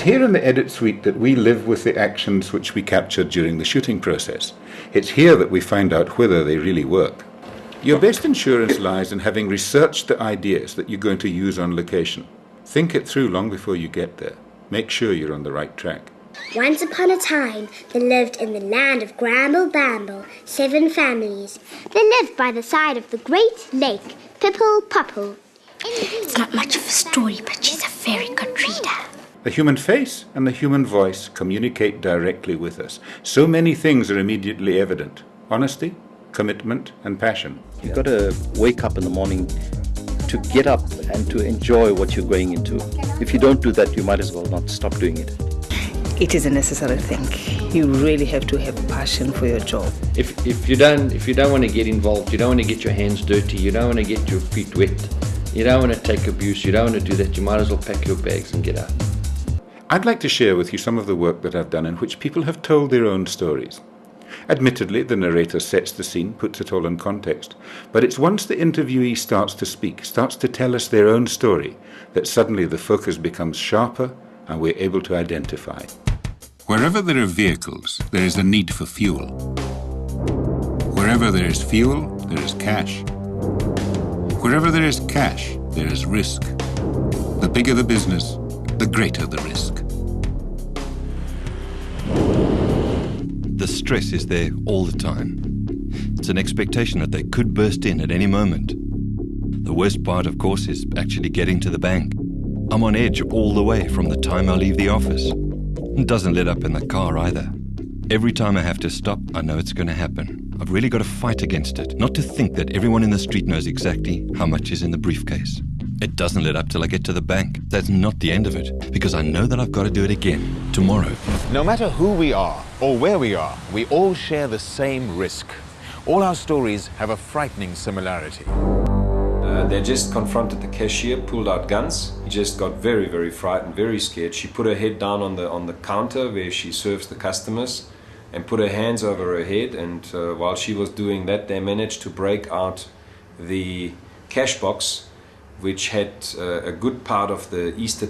here in the edit suite that we live with the actions which we captured during the shooting process. It's here that we find out whether they really work. Your best insurance lies in having researched the ideas that you're going to use on location. Think it through long before you get there. Make sure you're on the right track. Once upon a time, there lived in the land of Gramble Bamble 7 families. They lived by the side of the great lake, Pipple Popple. It's not much of a story, but she's a very good reader. The human face and the human voice communicate directly with us. So many things are immediately evident. Honesty, commitment, and passion. You've got to wake up in the morning to get up and to enjoy what you're going into. If you don't do that, you might as well not stop doing it. It is a necessary thing. You really have to have passion for your job. If you don't want to get involved, you don't want to get your hands dirty, you don't want to get your feet wet, you don't want to take abuse, you don't want to do that, you might as well pack your bags and get out. I'd like to share with you some of the work that I've done in which people have told their own stories. Admittedly, the narrator sets the scene, puts it all in context, but it's once the interviewee starts to speak, starts to tell us their own story, that suddenly the focus becomes sharper and we're able to identify. Wherever there are vehicles, there is a need for fuel. Wherever there is fuel, there is cash. Wherever there is cash, there is risk. The bigger the business, the greater the risk. The stress is there all the time. It's an expectation that they could burst in at any moment. The worst part, of course, is actually getting to the bank. I'm on edge all the way from the time I leave the office. It doesn't let up in the car either. Every time I have to stop, I know it's going to happen. I've really got to fight against it, not to think that everyone in the street knows exactly how much is in the briefcase. It doesn't let up till I get to the bank. That's not the end of it, because I know that I've got to do it again, tomorrow. No matter who we are or where we are, we all share the same risk. All our stories have a frightening similarity. They just confronted the cashier, pulled out guns. He just got very, very frightened, very scared. She put her head down on the counter where she serves the customers and put her hands over her head. And while she was doing that, they managed to break out the cash box, which had a good part of the Easter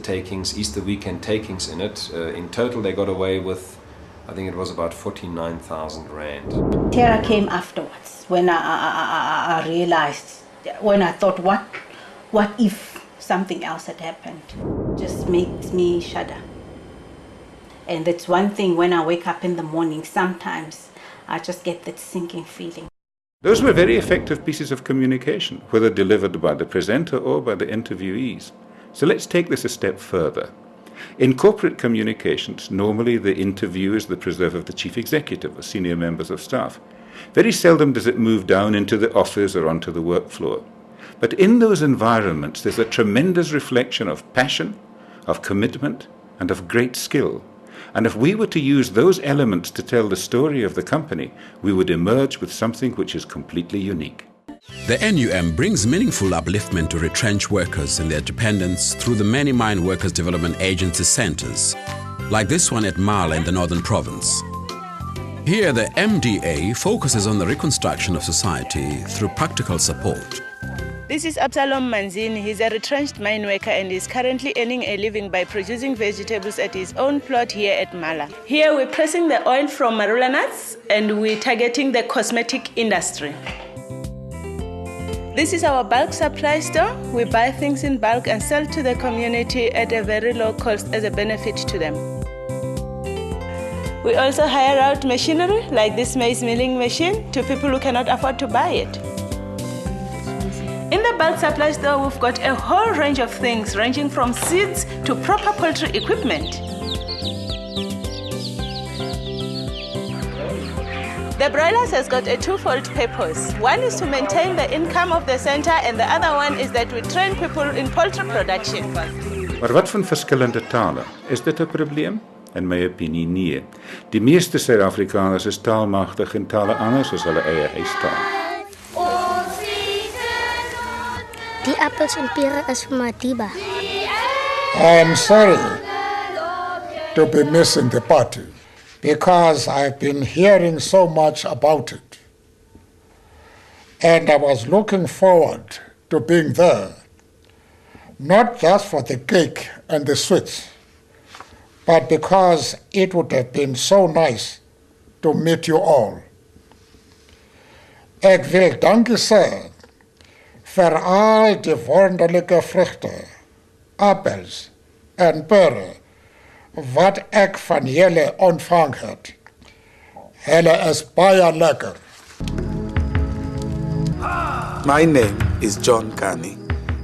weekend takings in it. In total, they got away with, I think it was about 49,000 rand. Terror came afterwards when I realized, when I thought, what if something else had happened? Just makes me shudder. And that's one thing, when I wake up in the morning, sometimes I just get that sinking feeling. Those were very effective pieces of communication, whether delivered by the presenter or by the interviewees. So let's take this a step further. In corporate communications, normally the interview is the preserve of the chief executive or senior members of staff. Very seldom does it move down into the office or onto the work floor. But in those environments, there's a tremendous reflection of passion, of commitment, and of great skill. And if we were to use those elements to tell the story of the company, we would emerge with something which is completely unique. The NUM brings meaningful upliftment to retrenched workers and their dependents through the many mine workers development agency centers, like this one at Mala in the Northern Province. Here, the MDA focuses on the reconstruction of society through practical support. This is Absalom Manzini. He's a retrenched mine worker and is currently earning a living by producing vegetables at his own plot here at Mala. Here we're pressing the oil from marula nuts and we're targeting the cosmetic industry. This is our bulk supply store. We buy things in bulk and sell to the community at a very low cost as a benefit to them. We also hire out machinery like this maize milling machine to people who cannot afford to buy it. In the bulk supply store, we've got a whole range of things ranging from seeds to proper poultry equipment. The broilers has got a twofold purpose. One is to maintain the income of the center and the other one is that we train people in poultry production. Maar wat van verskillende tale? Is dit 'n probleem? In my opinie, nee. Die meeste Suid-Afrikaners is taalmagtig en tale anders as hulle eie huistaal. Die appels en pere is vir Madiba. I'm sorry to be missing the party because I've been hearing so much about it. And I was looking forward to being there, not just for the cake and the sweets, but because it would have been so nice to meet you all. Ek wil dankie sê vir al die wonderlike vrugte, appels en pere wat ek van julle ontvang het. Hulle is baie lekker. My name is John Kani.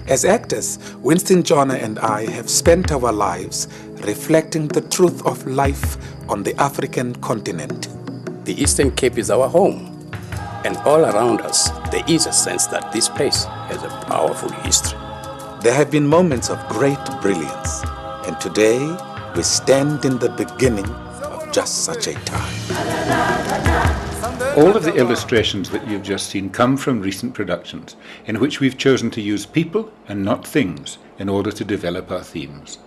As actors, Winston Jona and I have spent our lives reflecting the truth of life on the African continent. The Eastern Cape is our home, and all around us, there is a sense that this place has a powerful history. There have been moments of great brilliance, and today we stand in the beginning of just such a time. All of the illustrations that you've just seen come from recent productions, in which we've chosen to use people and not things in order to develop our themes.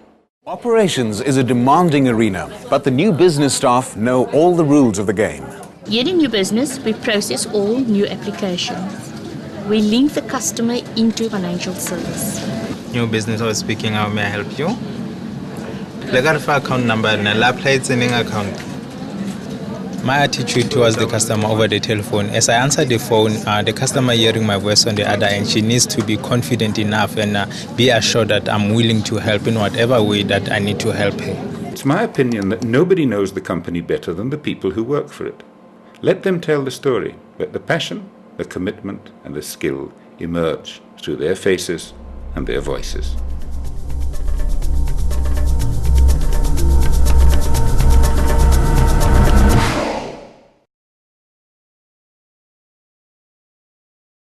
Operations is a demanding arena, but the new business staff know all the rules of the game. Here in new business, we process all new applications. We link the customer into financial service. New business, I was speaking, how may I help you? Legal account number and a plate sending account. My attitude towards the customer over the telephone, as I answer the phone, the customer hearing my voice on the other end, she needs to be confident enough and be assured that I'm willing to help in whatever way that I need to help her. It's my opinion that nobody knows the company better than the people who work for it. Let them tell the story. Let the passion, the commitment and the skill emerge through their faces and their voices.